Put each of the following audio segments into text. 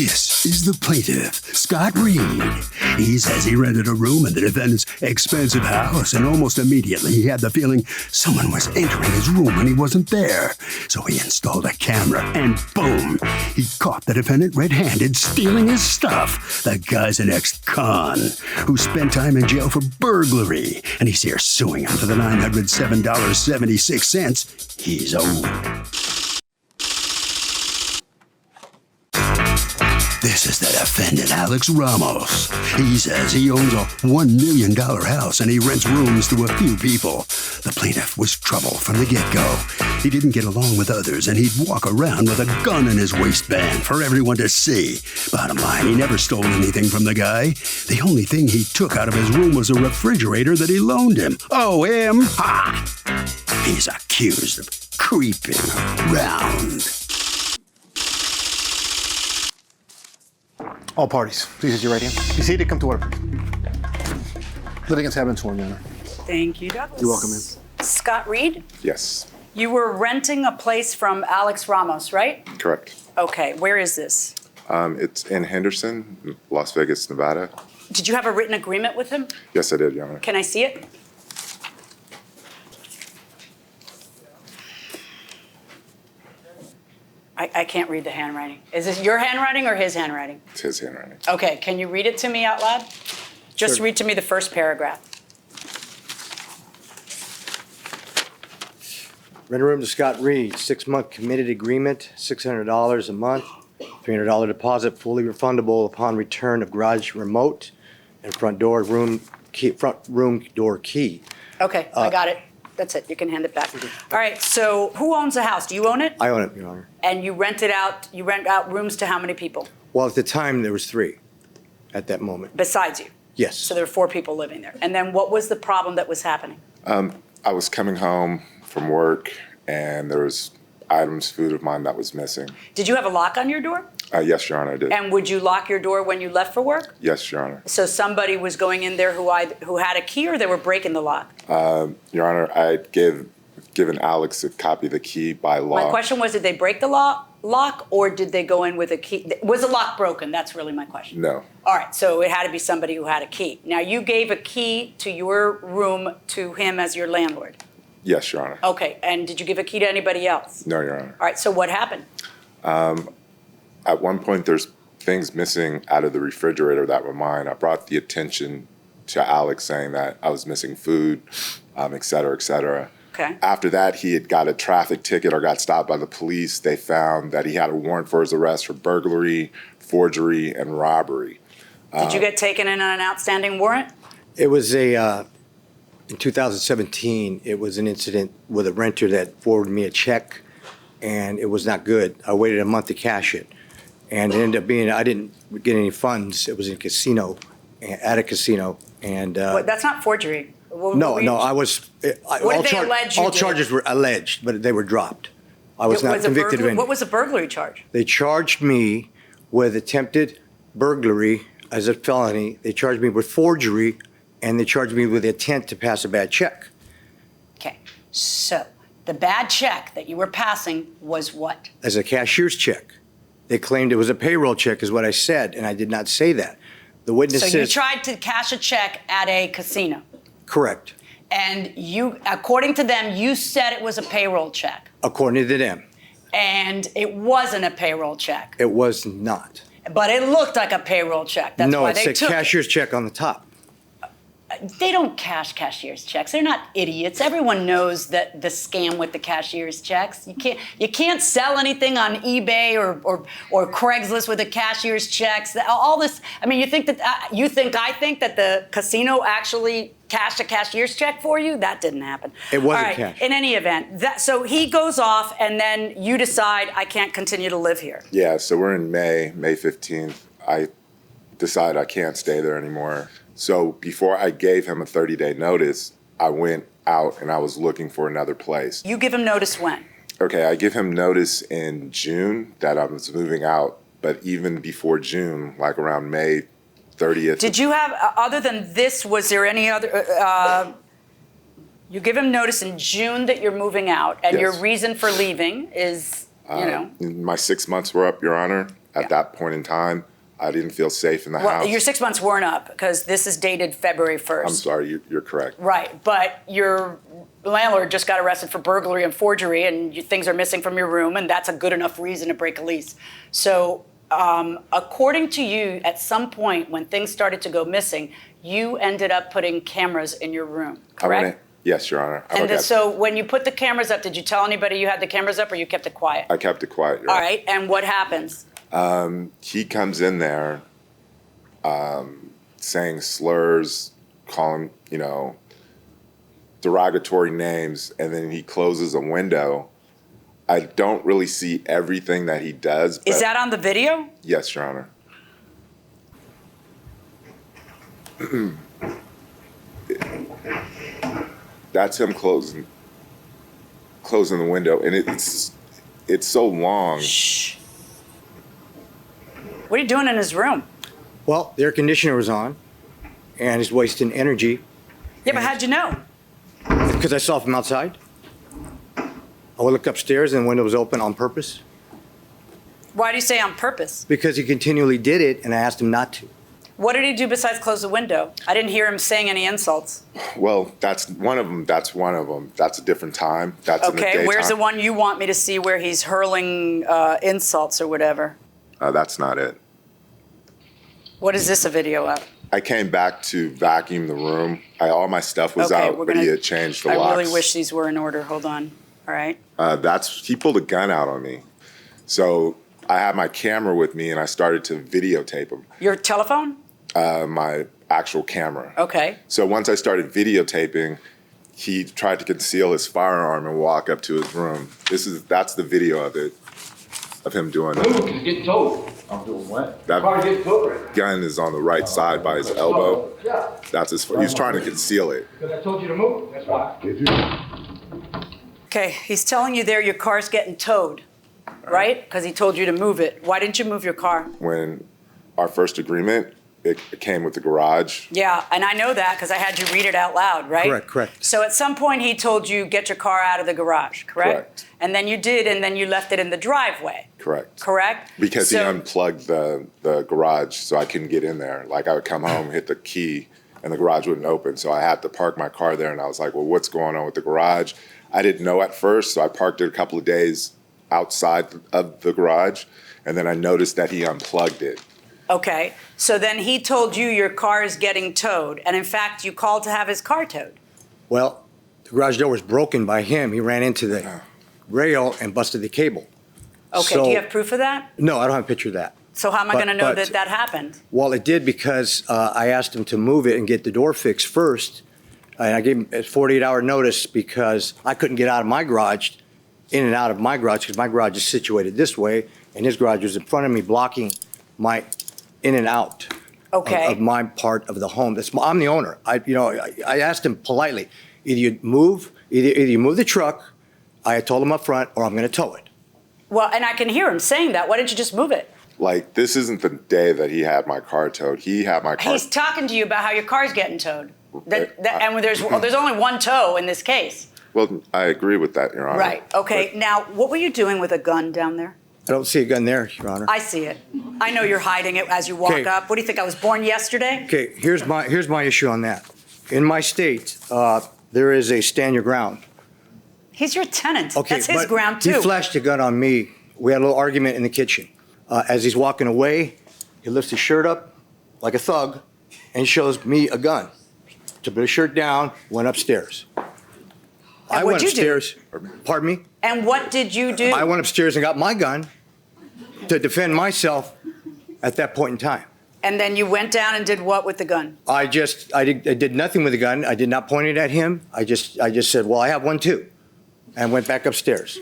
This is the plaintiff, Scott Reed. He says he rented a room in the defendant's expensive house, and almost immediately he had the feeling someone was entering his room when he wasn't there. So he installed a camera, and boom, he caught the defendant red-handed stealing his stuff. The guy's an ex-con who spent time in jail for burglary, and he's here suing him for the $907.76 he's owed. This is the defendant, Alex Ramos. He says he owns a $1 million house and he rents rooms to a few people. The plaintiff was trouble from the get-go. He didn't get along with others and he'd walk around with a gun in his waistband for everyone to see. Bottom line, he never stole anything from the guy. The only thing he took out of his room was a refrigerator that he loaned him. Oh, him? Ha! He's accused of creeping around. All parties, please use your right hand. Be seated, come to order. Litigants have been sworn, Your Honor. Thank you, Douglas. You're welcome, ma'am. Scott Reed, Yes, you were renting a place from Alex Ramos, right? correct. Okay, where is this? It's in Henderson, Las Vegas, Nevada. Did you have a written agreement with him? Yes, I did, Your Honor. Can I see it? I can't read the handwriting. Is this your handwriting or his handwriting? It's his handwriting. Okay, can you read it to me out loud? Just Sure. read to me the first paragraph. Rent a room to Scott Reed, 6-month committed agreement, $600 a month, $300 deposit, fully refundable upon return of garage remote and front room door key. Okay, I got it. That's it, you can hand it back. All right, so who owns the house? Do you own it? I own it, Your Honor. And you rent out rooms to how many people Well, at the time, there was 3 at that moment. besides you? Yes. So there were 4 people living there. And then what was the problem that was happening? I was coming home from work and there was food of mine that was missing. Did you have a lock on your door? Yes, Your Honor, I did. And would you lock your door when you left for work? Yes, Your Honor. So somebody was going in there who had a key, or they were breaking the lock? Your Honor, I given Alex a copy of the key by law. My question was, did they break the lock, or did they go in with a key? Was the lock broken? That's really my question. No. All right, so it had to be somebody who had a key. Now, you gave a key to your room to him as your landlord. Yes, Your Honor. Okay, and did you give a key to anybody else? No, Your Honor. All right, so what happened? At one point, there's things missing out of the refrigerator that were mine. I brought the attention to Alex saying that I was missing food, et cetera, et cetera. Okay. After that, he had got a traffic ticket or got stopped by the police. They found that he had a warrant for his arrest for burglary, forgery, and robbery. Did you get taken in on an outstanding warrant? It was in 2017, it was an incident with a renter that forwarded me a check, and it was not good. I waited a month to cash it, and it ended up being, I didn't get any funds. It was in a casino, at a casino, and But that's not forgery. no, I was. What did they allege you all did? charges were alleged, but they were dropped. I was not convicted of any. What was a burglary charge? They charged me with attempted burglary as a felony. They charged me with forgery, and they charged me with the intent to pass a bad check. Okay, so the bad check that you were passing was what? As a cashier's check. They claimed it was a payroll check, is what I said, and I did not say that. The witnesses. So you tried to cash a check at a casino. Correct. And you, according to them, you said it was a payroll check. According to them. And it wasn't a payroll check. It was not. But it looked like a payroll check. That's No, why it's they a took cashier's check on the top. They don't cash cashier's checks. They're not idiots. Everyone knows that the scam with the cashier's checks. You can't sell anything on eBay or Craigslist with the cashier's checks. All this. I mean, I think that the casino actually cashed a cashier's check for you? That didn't happen. It wasn't All right, cash. In any event, so he goes off, and then you decide, I can't continue to live here. Yeah, so we're in May 15th. I decide I can't stay there anymore. So before I gave him a 30-day notice, I went out and I was looking for another place. You give him notice when? Okay, I give him notice in June that I was moving out, but even before June, like around May 30th. Did you have, other than this, was there any other, you give him notice in June that you're moving out, and Yes. your reason for leaving is, you know. My 6 months were up, Your Honor, At that point in time, I didn't feel safe in the Well, house. your 6 months weren't up because this is dated February 1st. I'm sorry, you're correct. Right, but your landlord just got arrested for burglary and forgery, and things are missing from your room, and that's a good enough reason to break a lease. So, according to you, at some point when things started to go missing, you ended up putting cameras in your room, correct? Yes, Your Honor. So when you put the cameras up, did you tell anybody you had the cameras up, or you kept it quiet? I kept it quiet, Your All Honor. right, and what happens? He comes in there saying slurs, calling, derogatory names, and then he closes a window. I don't really see everything that he does. But Is that on the video? yes, Your Honor. That's him closing the window, and it's so long. Shh. What are you doing in his room? Well, the air conditioner was on, and he's wasting energy Yeah, but how'd you know? because I saw from outside. I would look upstairs and the window was open on purpose Why do you say on purpose? because he continually did it, and I asked him not to. What did he do besides close the window? I didn't hear him saying any insults. Well, that's one of them. That's one of them. That's a different time. That's in the Okay, daytime. where's the one you want me to see where he's hurling insults or whatever? That's not it. What is this a video of? I came back to vacuum the room. All my stuff was Okay, out, we're but he gonna- had changed the I locks. really wish these were in order. Hold on. All right. He pulled a gun out on me. So I had my camera with me, and I started to videotape him. Your telephone? My actual camera. Okay. So once I started videotaping, he tried to conceal his firearm and walk up to his room. That's the video of it, of him doing Move, it. 'cause it's getting towed. I'm doing what? That- Car getting towed right Gun is on the right side by his elbow. Yeah, That's he was trying to conceal it. because I told you to move, that's why. Okay, he's telling you there your car's getting towed, right? Because he told you to move it. Why didn't you move your car? When our first agreement, it came with the garage. Yeah, and I know that because I had you read it out loud, right? Correct. So at some point he told you get your car out of the garage, correct? Correct. And then you did, and then you left it in the driveway, Correct. correct? Because he So- unplugged the garage, so I couldn't get in there. Like I would come home, hit the key, and the garage wouldn't open. So I had to park my car there, and I was like, well, what's going on with the garage? I didn't know at first, so I parked it a couple of days outside of the garage, and then I noticed that he unplugged it. Okay, so then he told you your car is getting towed, and in fact, you called to have his car towed. Well, the garage door was broken by him. He ran into the rail and busted the cable. Okay, So- do you have proof of that? No, I don't have a picture of that. So how am I But- going to know but- that that happened? Well, it did because I asked him to move it and get the door fixed first. And I gave him a 48-hour notice because I couldn't get out of my garage, in and out of my garage, because my garage is situated this way, and his garage was in front of me, blocking my in and out Okay. of my part of the home. I'm the owner. I asked him politely, either you move the truck, I told him up front, or I'm going to tow it. Well, and I can hear him saying that. Why didn't you just move it? Like, this isn't the day that he had my car towed. He had my car. He's talking to you about how your car's getting towed. And there's only one tow in this case. Well, I agree with that, Your Honor. Right. Okay. Now, what were you doing with a gun down there? I don't see a gun there, Your Honor. I see it. I know you're hiding it as you walk Okay. up. What do you think? I was born yesterday? Okay, here's my issue on that. In my state, there is a stand your ground. He's your tenant. Okay, That's his but ground He too. flashed a gun on me. We had a little argument in the kitchen. As he's walking away, he lifts his shirt up like a thug and shows me a gun. Took his shirt down, went upstairs. I went what'd you do? upstairs. Pardon me? And what did you do? I went upstairs and got my gun to defend myself at that point in time. And then you went down and did what with the gun? I did nothing with the gun. I did not point it at him. I just said, well, I have one too, and went back upstairs.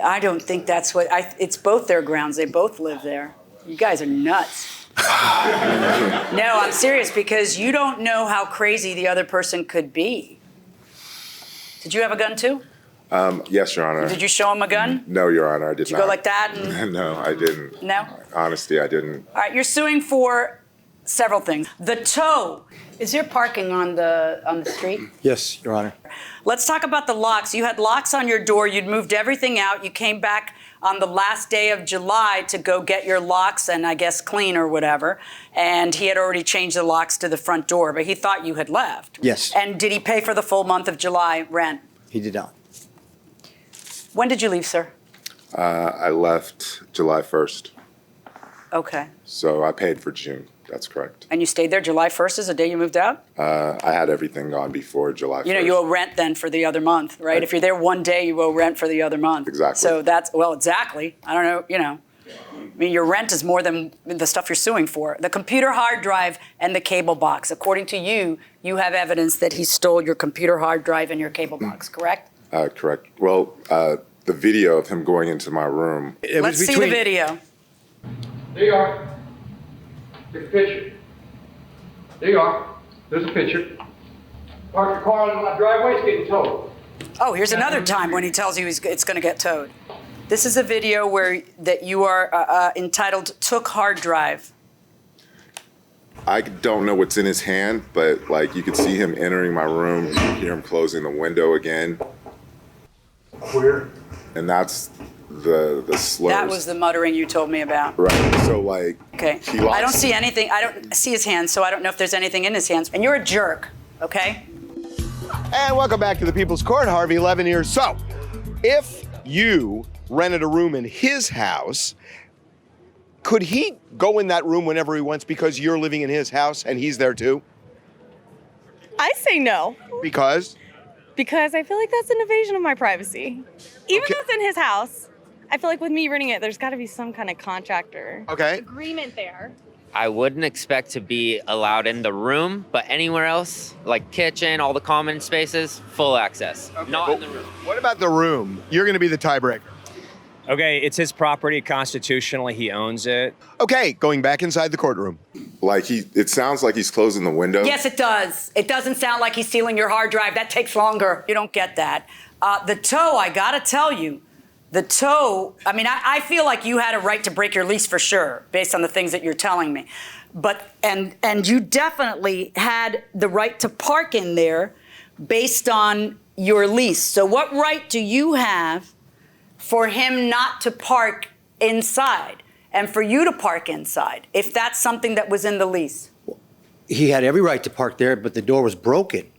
I don't think that's what. It's both their grounds. They both live there. You guys are nuts. No, I'm serious because you don't know how crazy the other person could be. Did you have a gun too? Yes, Your Honor. Did you show him a gun? No, Your Honor, I did Did you not. go like that? And, No, I didn't. no? Honestly, I didn't. All right, you're suing for several things. The tow. Is there parking on the street? Yes, Your Honor. Let's talk about the locks. You had locks on your door. You'd moved everything out. You came back on the last day of July to go get your locks and I guess clean or whatever. And he had already changed the locks to the front door, but he thought you had left. Yes. And did he pay for the full month of July rent? He did not. When did you leave, sir? I left July 1st, Okay. so I paid for June. That's correct. And you stayed there July 1st is the day you moved out? I had everything gone before July 1st. You know, you owe rent then for the other month, right? If you're there one day, you owe rent for the other month. Exactly. So that's, well, exactly. I don't know, you know. I mean, your rent is more than the stuff you're suing for. The computer hard drive and the cable box. According to you, you have evidence that he stole your computer hard drive and your cable box, correct? Correct. Well, the video of him going into my room. Let's see the video. There you are. Take a picture. There you are. There's a picture. Park your car in my driveway, it's getting towed. Oh, here's another time when he tells you it's going to get towed. This is a video where that you are entitled "Took Hard Drive." I don't know what's in his hand, but like you could see him entering my room, you could hear him closing the window again, Where? and that's the slurs. That was the muttering you told me about. Right. So like. Okay. He locks- I don't see anything. I don't see his hands, so I don't know if there's anything in his hands. And you're a jerk, okay? And welcome back to the People's Court. Harvey Levin here. So, if you rented a room in his house, could he go in that room whenever he wants because you're living in his house and he's there too? I say no, Because? because I feel like that's an invasion of my privacy. Even Okay. though it's in his house, I feel like with me renting it, there's got to be some kind of contractor Okay. agreement there. I wouldn't expect to be allowed in the room, but anywhere else, like kitchen, all the common spaces, full access. Not in the room. What about the room? You're going to be the tiebreaker. Okay, it's his property. Constitutionally, he owns it. Okay, going back inside the courtroom. Like it sounds like he's closing the window. Yes, it does. It doesn't sound like he's stealing your hard drive. That takes longer. You don't get that. The tow, I gotta tell you, the tow, I mean, I feel like you had a right to break your lease for sure, based on the things that you're telling me. But, and you definitely had the right to park in there based on your lease. So what right do you have for him not to park inside and for you to park inside, if that's something that was in the lease? He had every right to park there, but the door was broken,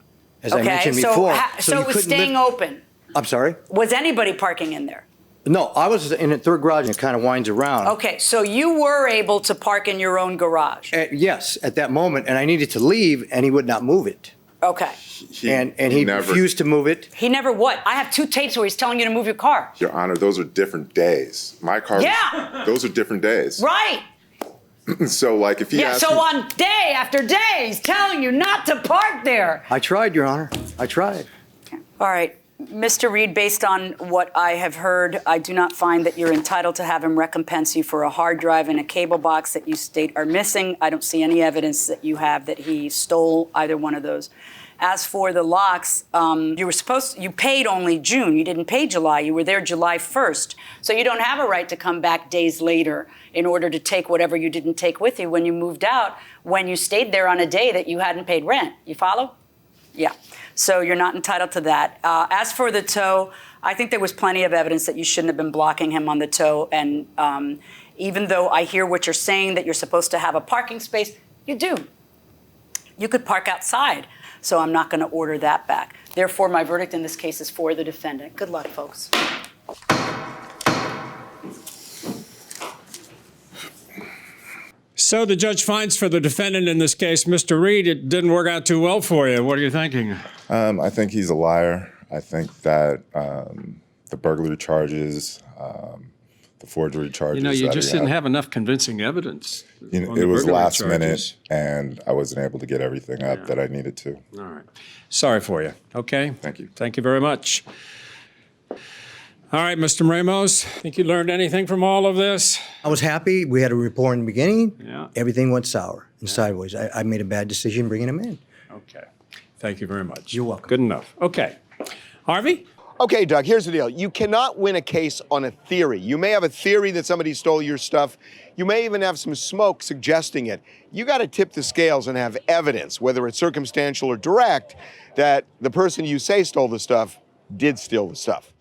as I mentioned before. So you it was couldn't staying live- open. I'm sorry? Was anybody parking in there? No, I was in a third garage and it kind of winds around. Okay, so you were able to park in your own garage. Yes, at that moment, and I needed to leave, and he would not move it. Okay. And he never- refused to move it. He never what? I have 2 tapes where he's telling you to move your car. Your Honor, those are different days. My car. Yeah. Those are different days. Right. So like if he Yeah, asked so me- on day after day, he's telling you not to park there. I tried, Your Honor. I tried. All right. Mr. Reed, based on what I have heard, I do not find that you're entitled to have him recompense you for a hard drive and a cable box that you state are missing. I don't see any evidence that you have that he stole either one of those. As for the locks, you paid only June. You didn't pay July. You were there July 1st. So you don't have a right to come back days later in order to take whatever you didn't take with you when you moved out, when you stayed there on a day that you hadn't paid rent. You follow? Yeah. So you're not entitled to that. As for the tow, I think there was plenty of evidence that you shouldn't have been blocking him on the tow. And even though I hear what you're saying, that you're supposed to have a parking space, you do. You could park outside. So I'm not going to order that back. Therefore, my verdict in this case is for the defendant. Good luck, folks. So the judge finds for the defendant in this case, Mr. Reed, it didn't work out too well for you. What are you thinking? I think he's a liar. I think that the burglary charges, the forgery charges. You know, you that just he didn't had, have enough convincing evidence. You know, on it the was burglary last minute, charges. and I wasn't able to get everything up that I needed to. All right. Sorry for you. Okay? Thank you. Thank you very much. All right, Mr. Ramos, think you learned anything from all of this? I was happy. We had a report in the beginning. Yeah. Everything went sour and sideways. I made a bad decision bringing him in. Okay. Thank you very much. You're welcome. Good enough. Okay. Harvey? Okay, Doug, here's the deal. You cannot win a case on a theory. You may have a theory that somebody stole your stuff. You may even have some smoke suggesting it. You got to tip the scales and have evidence, whether it's circumstantial or direct, that the person you say stole the stuff did steal the stuff.